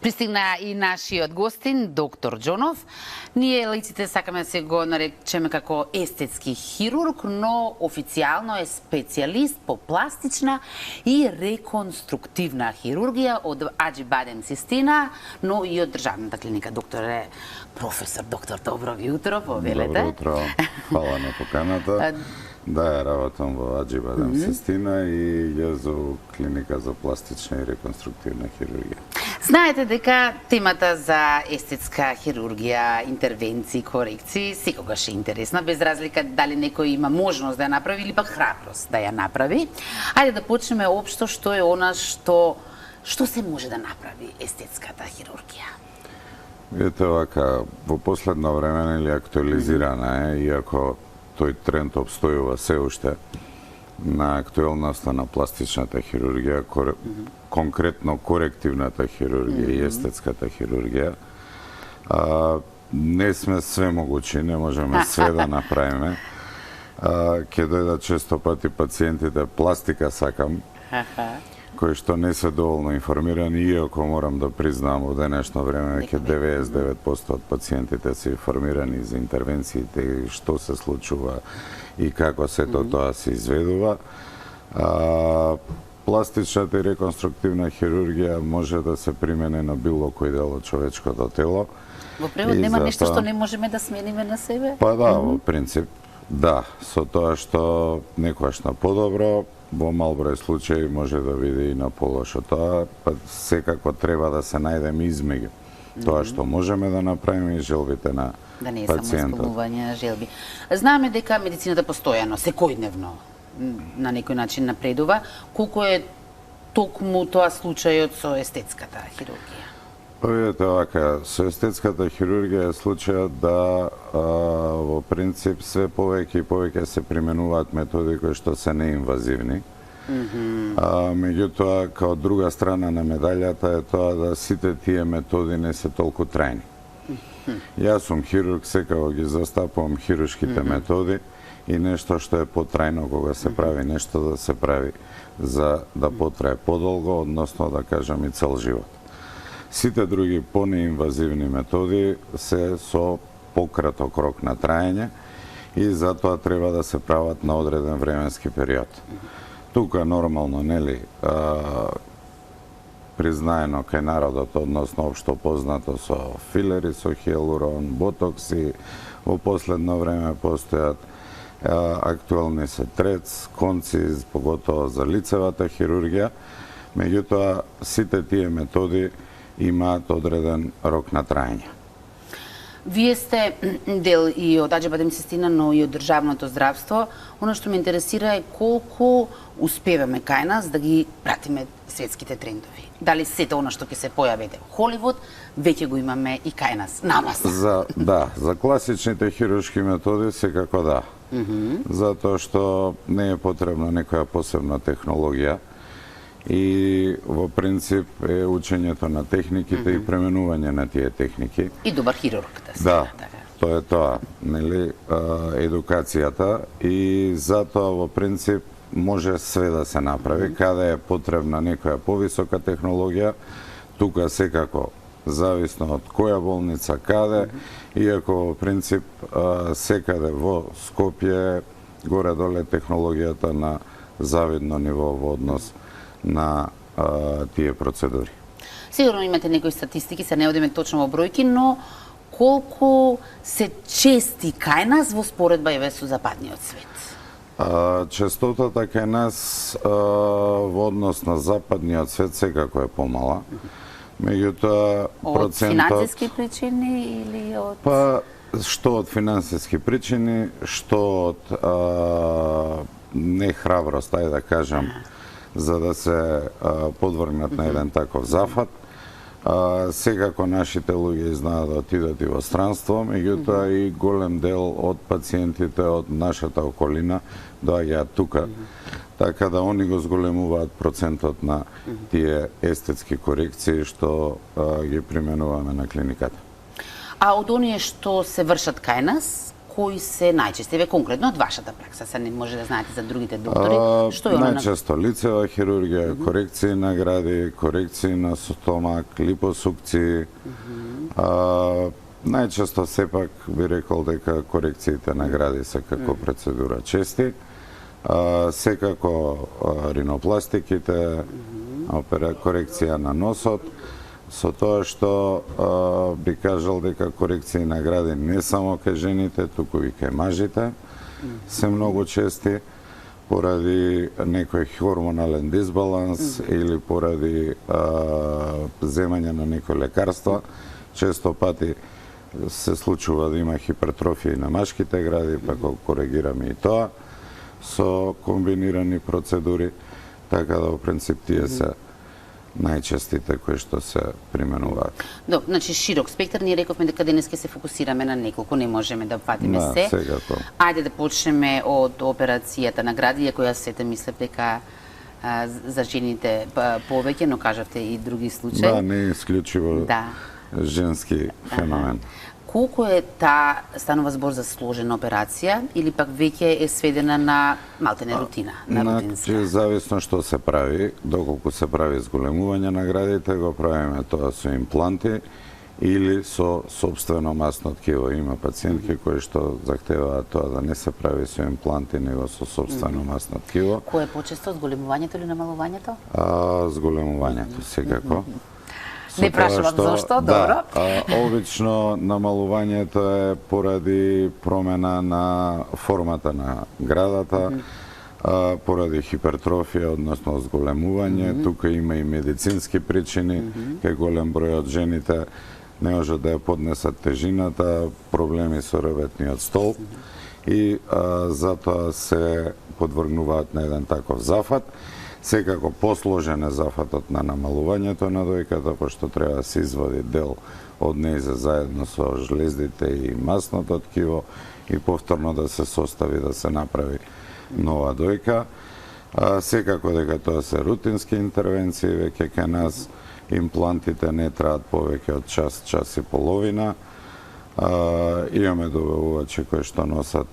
Пристигна и нашиот гостин, доктор Џонов. Ние лиците сакаме да се го наречеме како естетски хирург, но официјално е специјалист по пластична и реконструктивна хирургија од Аџибадем Систина, но и од државната клиника. Докторе, професор, доктор, добро утро, повелете. Добро утро, фала на поканата. Да, ја работам во Аџибадем Систина и ја за клиника за пластична и реконструктивна хирургија. Знаете дека темата за естетска хирургија, интервенции, корекции секогаш е интересна, без разлика дали некој има можност да ја направи или пак храброст да ја направи. Ајде да почнеме општо што е она што се може да направи естетската хирургија. Видите, вака, во последно време или актуализирана е, иако тој тренд обстојува се уште на актуелноста на пластичната хирургија, конкретно корективната хирургија и естетската хирургија. Не сме све могучи, не можеме све да направиме. Ќе дојдат често пати пациентите, пластика сакам, кои што не се доволно информирани, иако морам да признам во денешно време ќе 99% од пациентите се информирани за интервенциите, што се случува и како сето тоа се изведува. Пластичната и реконструктивна хирургија може да се примене на било кој дел од човечкото тело. Во превод нема нешто што не можеме да смениме на себе? Па да, во принцип, да, со тоа што некојаш на подобро, во мал број случаи може да биде и на полошо. Тоа па секако треба да се најдеме измеѓу тоа што можеме да направиме и желбите на пациентот. Да не е само исполнување на желби. Знаеме дека медицината постојано, секојдневно, на некој начин напредува. Колку е токму тоа случајот со естетската хирургија? Па видите, вака, со естетската хирургија е случајот да во принцип све повеќе и повеќе се применуваат методи кои што се неинвазивни. Меѓутоа, као друга страна на медаљата е тоа да сите тие методи не се толку трајни. Јас сум хирург, секако ги застапувам хируршките методи и нешто што е потрајно кога се прави нешто да се прави за да потрае подолго, односно да кажам и цел живот. Сите други понеинвазивни методи се со пократок рок на траење и затоа треба да се прават на одреден временски период. Тука нормално, нели, признаено кај народот, односно општо познато со филери, со хиалурон, ботокси, во последно време постојат актуелни се трец, конциз, поготово за лицевата хирургија, меѓутоа сите тие методи имаат одреден рок на траење. Вие сте дел и од Аџибадем Систина, но и од државното здравство. Оно што ме интересира е колку успеваме кај нас да ги пратиме светските трендови. Дали сето оно што ќе се појави во Холивуд, веќе го имаме и кај нас, на нас. За класичните хируршки методи секако да. Затоа што не е потребна некоја посебна технологија и во принцип е учењето на техниките и пременување на тие техники. И добар хирург да се. Да, тоа е тоа, нели, едукацијата и затоа во принцип може све да се направи. Каде е потребна некоја повисока технологија, тука секако зависно од која болница, каде, иако во принцип секаде во Скопје горе-доле технологијата на завидно ниво во однос на тие процедури. Сигурно имате некои статистики, се не одиме точно во бројки, но колку се чести кај нас во споредба еве со западниот свет? Честотата кај нас во однос на западниот свет секако е помала. Меѓутоа процентот... Од финансиски причини или од... Па, што од финансиски причини, што од нехраброст, ајде да кажам, за да се подвргнат на еден таков зафат. Секако нашите луѓе знаат да отидат и во странство, меѓутоа и голем дел од пациентите од нашата околина доаѓаат тука, така да они го зголемуваат процентот на тие естетски корекции што ги применуваме на клиниката. А од оние што се вршат кај нас, кои се најчести? Еве конкретно од вашата пракса, се не може да знаете за другите доктори. Што е она? Најчесто лицева хирургија, корекции на гради, корекции на стомак, липосукции. Најчесто сепак би рекол дека корекциите на гради се како процедура чести. Секако ринопластиките, корекција на носот, со тоа што би кажал дека корекции на гради не само кај жените, туку и кај мажите се многу чести поради некој хормонален дисбаланс или поради земање на некој лекарства. Често пати се случува да има хипертрофија на машките гради, па го коригираме и тоа со комбинирани процедури, така да во принцип тие се најчестите кои што се применуваат. Добро, значи широк спектар, ние рековме дека денес ќе се фокусираме на неколку, не можеме да фатиме се. Секако. Ајде да почнеме од операцијата на гради, иако јас сета мислев дека за жените повеќе, но кажавте и други случаи. Да, не е исклучиво женски феномен. Колку е станува збор за сложена операција или пак веќе е сведена на малтене рутина, на рутинска? Значи, зависно што се прави, доколку се прави зголемување на градите, го правиме тоа со импланти или со собствено масно ткиво. Има пациентки кои што захтеваат тоа да не се прави со импланти, него со собствено масно ткиво. Кој е почесто, зголемувањето или намалувањето? Зголемувањето, секако. Не прашувам зошто, добро. Обично намалувањето е поради промена на формата на градата, поради хипертрофија, односно зголемување. Тука има и медицински причини, кај голем број од жените не може да ја поднесат тежината, проблеми со рветниот столб и затоа се подвргнуваат на еден таков зафат. Секако посложен е зафатот на намалувањето на дојката, пошто треба да се извади дел од нејзе заедно со жлездите и масното ткиво и повторно да се состави, да се направи нова дојка. Секако дека тоа се рутински интервенции, веќе кај нас имплантите не траат повеќе од час, час и половина. Имаме добавувачи кои што носат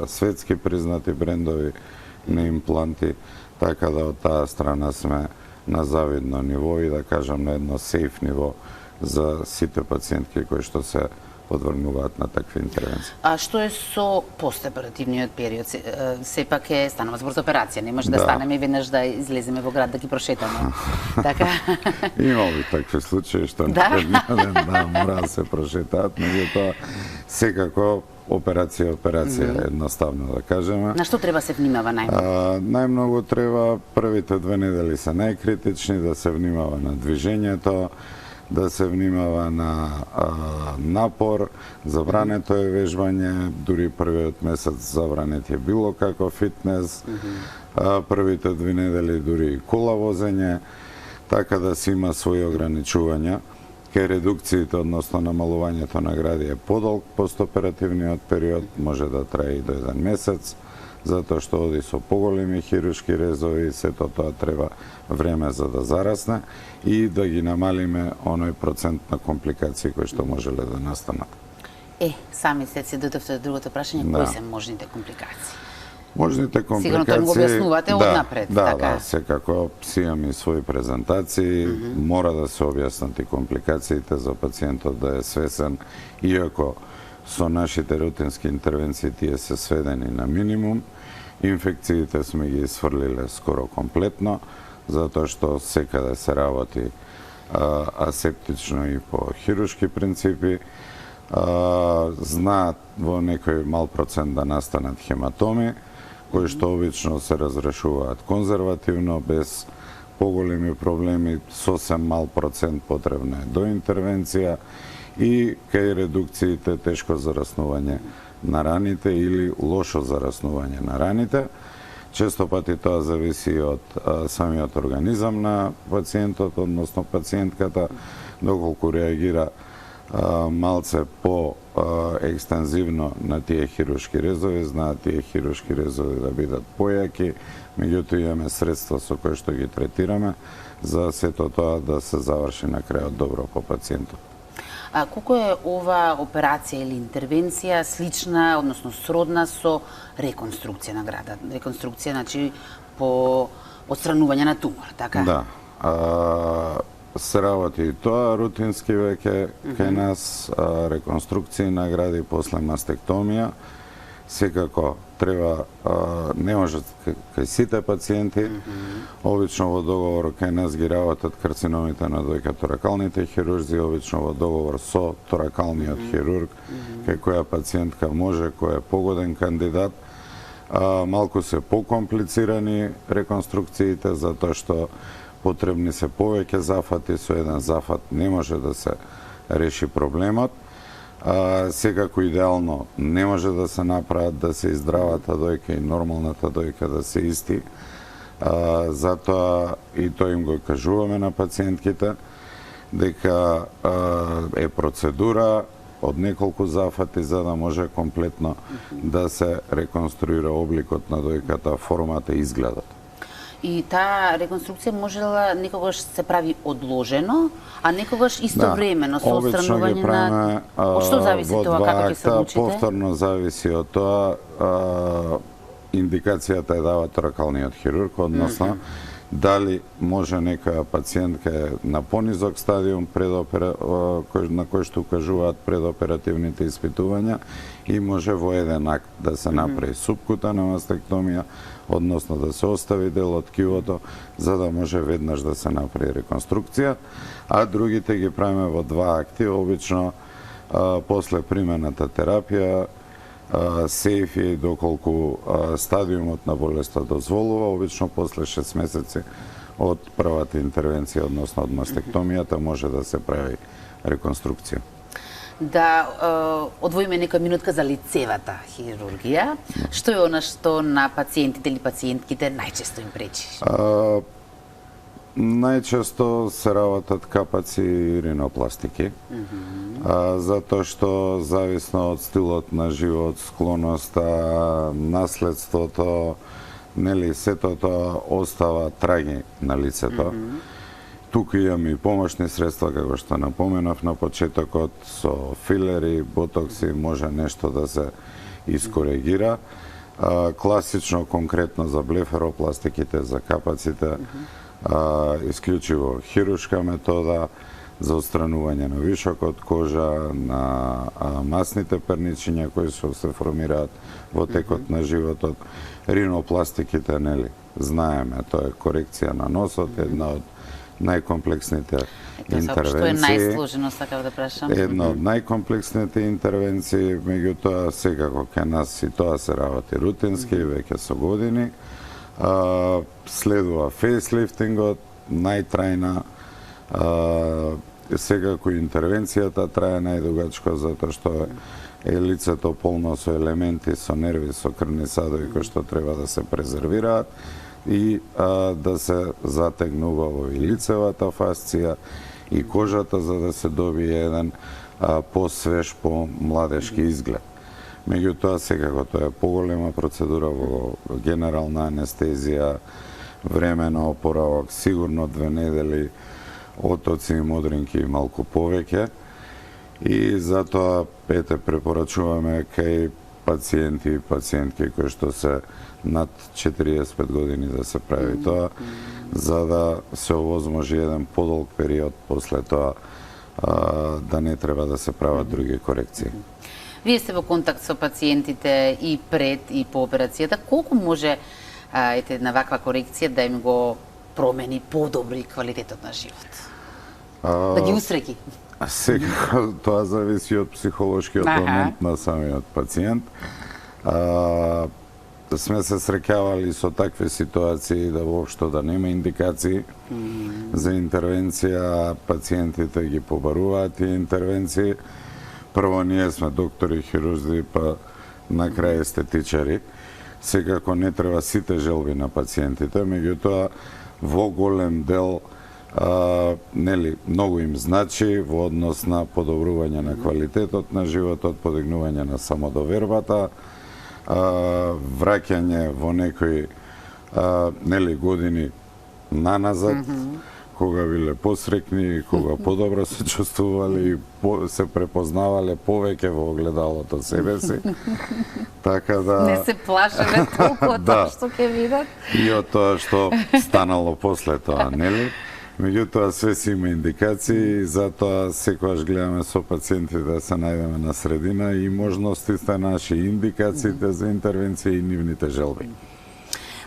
светски признати брендови на импланти, така да од таа страна сме на завидно ниво и да кажам на едно сейф ниво за сите пациентки кои што се подвргнуваат на такви интервенции. А што е со постоперативниот период? Сепак е станува збор за операција, не може да станеме и веднаш да излеземе во град да ги прошетаме. Така? Имало и такви случаи што ден мора да се прошетаат, меѓутоа секако операција, едноставно да кажеме. На што треба се внимава најмногу? Најмногу треба првите 2 недели се најкритични, да се внимава на движењето, да се внимава на напор, забрането е вежбање, дури првиот месец забранет е било како фитнес, првите 2 недели дури и кола возење, така да се има своји ограничувања. Кај редукциите, односно намалувањето на гради е подолг постоперативниот период, може да трае и до 1 месец, затоа што оди со поголеми хируршки резови и сето тоа треба време за да зарасне и да ги намалиме оној процент на компликации кои што можеле да настанат. Сами се дојдовте до другото прашање, кои се можните компликации? Можните компликации... Сигурно тоа го објаснувате однапред, така? Да, секако си имам и своји презентации, мора да се објаснат и компликациите за пациентот да е свесен, иако со нашите рутински интервенции тие се сведени на минимум. Инфекциите сме ги сврлиле скоро комплетно, затоа што секаде се работи асептично и по хируршки принципи. Знаат во некој мал процент да настанат хематоми, кои што обично се разрешуваат конзервативно, без поголеми проблеми, сосем мал процент потребна е до интервенција и кај редукциите тешко зараснување на раните или лошо зараснување на раните. Често пати тоа зависи од самиот организам на пациентот, односно пациентката, доколку реагира малце по екстензивно на тие хируршки резови, знаат тие хируршки резови да бидат појаки, меѓутоа имаме средства со кои што ги третираме за сето тоа да се заврши на крајот добро по пациентот. Колку е ова операција или интервенција слична, односно сродна со реконструкција на градот? Реконструкција, значи, по отстранување на тумор, така? Да. Се работи и тоа, рутински веќе кај нас, реконструкции на гради после мастектомија. Секако треба, не може кај сите пациенти, обично во договор кај нас ги работат карциномите на дојка-торакалните хирурзи, обично во договор со торакалниот хирург, кај која пациентка може, кој е погоден кандидат. Малку се покомплицирани реконструкциите, затоа што потребни се повеќе зафати, со еден зафат не може да се реши проблемот. Секако идеално не може да се направат да се издравата дојка и нормалната дојка да се исти. Затоа и тоа им го кажуваме на пациентките, дека е процедура од неколку зафати за да може комплетно да се реконструира обликот на дојката, формата и изгледот. И таа реконструкција можела некогаш се прави одложено, а некогаш истовремено со отстранување на... Од што зависи тоа, како ќе се одлучите? Повторно зависи од тоа, индикацијата е дава торакалниот хирург, односно дали може некоја пациентка на понизок стадиум на кој што укажуваат предоперативните испитувања и може во еден акт да се направи субкутана мастектомија, односно да се остави дел од ткивото за да може веднаш да се направи реконструкција, а другите ги правиме во два акти, обично после примената терапија, сејф е доколку стадиумот на болеста дозволува, обично после 6 месеци од првата интервенција, односно од мастектомијата, може да се прави реконструкција. Да одвоиме некоја минутка за лицевата хирургија. Што е она што на пациентите или пациентките најчесто им пречи? Најчесто се работат капаци и ринопластики, затоа што зависно од стилот на живот, склоноста, наследството, нели, сето тоа остава траги на лицето. Тука имаме и помошни средства, како што напоменав на почетокот, со филери, ботокси, може нешто да се искоригира. Класично, конкретно за блефаропластиките, за капаците, исклучиво хируршка метода за отстранување на вишокот кожа, на масните перничиња кои се формираат во текот на животот. Ринопластиките, нели, знаеме, тоа е корекција на носот, една од најкомплексните интервенции. Што е најсложено, сакав да прашам? Една од најкомплексните интервенции, меѓутоа секако кај нас и тоа се работи рутински, веќе со години. Следува фейслифтингот, најтрајна, секако интервенцијата трае најдугачко, затоа што е лицето полно со елементи, со нерви, со крвни садови кои што треба да се презервираат и да се затегнува во и лицевата фасција и кожата за да се добие еден посвеж, по-младешки изглед. Меѓутоа, секако тоа е поголема процедура во генерална анестезија, време на опоравок, сигурно 2 недели, отоци и модринки и малку повеќе. И затоа, препорачуваме кај пациенти и пациентки кои што се над 45 години да се прави тоа, за да се овозможи еден подолг период после тоа да не треба да се прават други корекции. Вие сте во контакт со пациентите и пред и по операцијата. Колку може една ваква корекција да им го промени, подобри квалитетот на живот? Да ги усреќи? Секако тоа зависи од психолошкиот момент на самиот пациент. Сме се среќавали со такви ситуации да воопшто да нема индикации за интервенција, пациентите ги побаруваат тие интервенции. Прво, ние сме доктори, хирурзи, па на крај естетичари. Секако не треба сите желби на пациентите, меѓутоа во голем дел нели, многу им значи во однос на подобрување на квалитетот на животот, подигнување на самодовербата, враќање во некои нели години наназад, кога биле посрекни, кога подобро се чувствувале и се препознавале повеќе во огледалото себе си. Така да Не се плашеле толку од тоа што ќе видат. и од тоа што станало после тоа, нели? Меѓутоа, све си има индикации и затоа секогаш гледаме со пациентите да се најдеме на средина и можностите наши, индикациите за интервенција и нивните желби.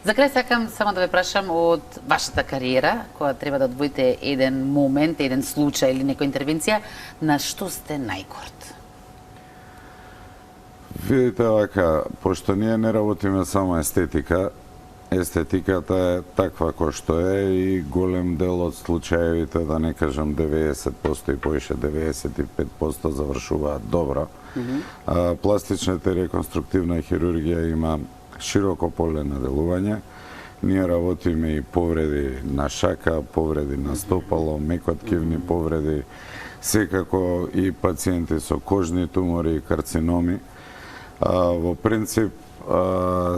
За крај сакам само да ве прашам од вашата кариера, кога треба да одвоите еден момент, еден случај или некоја интервенција, на што сте најгорд? Видите вака, пошто ние не работиме само естетика, естетиката е таква кој што е и голем дел од случаевите, да не кажам 90% и повише 95% завршуваат добро. Пластичната и реконструктивна хирургија има широко поле на делување. Ние работиме и повреди на шака, повреди на стопало, мекоткивни повреди, секако и пациенти со кожни тумори и карциноми. Во принцип,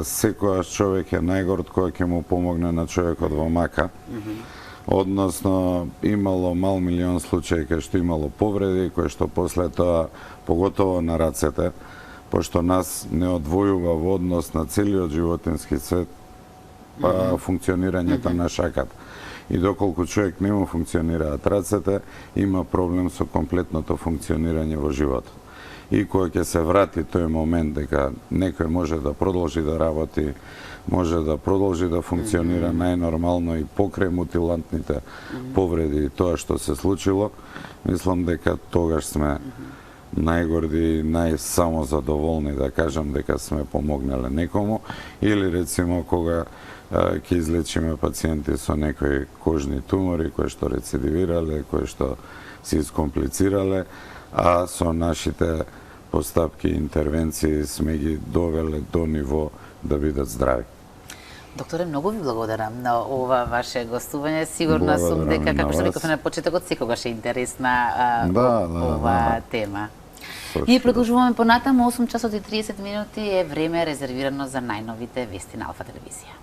секојаш човек е најгорд кој ќе му помогне на човекот во мака. Односно, имало мал милион случаи кај што имало повреди, кои што после тоа, поготово на рацете, пошто нас не одвојува во однос на целиот животински свет функционирањето на шаката. И доколку човек не му функционираат рацете, има проблем со комплетното функционирање во животот. И кога ќе се врати тој момент дека некој може да продолжи да работи, може да продолжи да функционира најнормално и покрај мутилантните повреди и тоа што се случило, мислам дека тогаш сме најгорди, најсамозадоволни да кажам дека сме помогнале некому, или рецимо кога ќе излечиме пациенти со некои кожни тумори кои што рецидивирале, кои што се искомплицирале, а со нашите постапки и интервенции сме ги довеле до ниво да бидат здрави. Докторе, многу ви благодарам на ова ваше гостување. Сигурна сум дека, како што рековме на почетокот, секогаш е интересна ова тема. Ние продолжуваме понатаму, 8 часот и 30 минути е време резервирано за најновите вести на Алфа телевизија.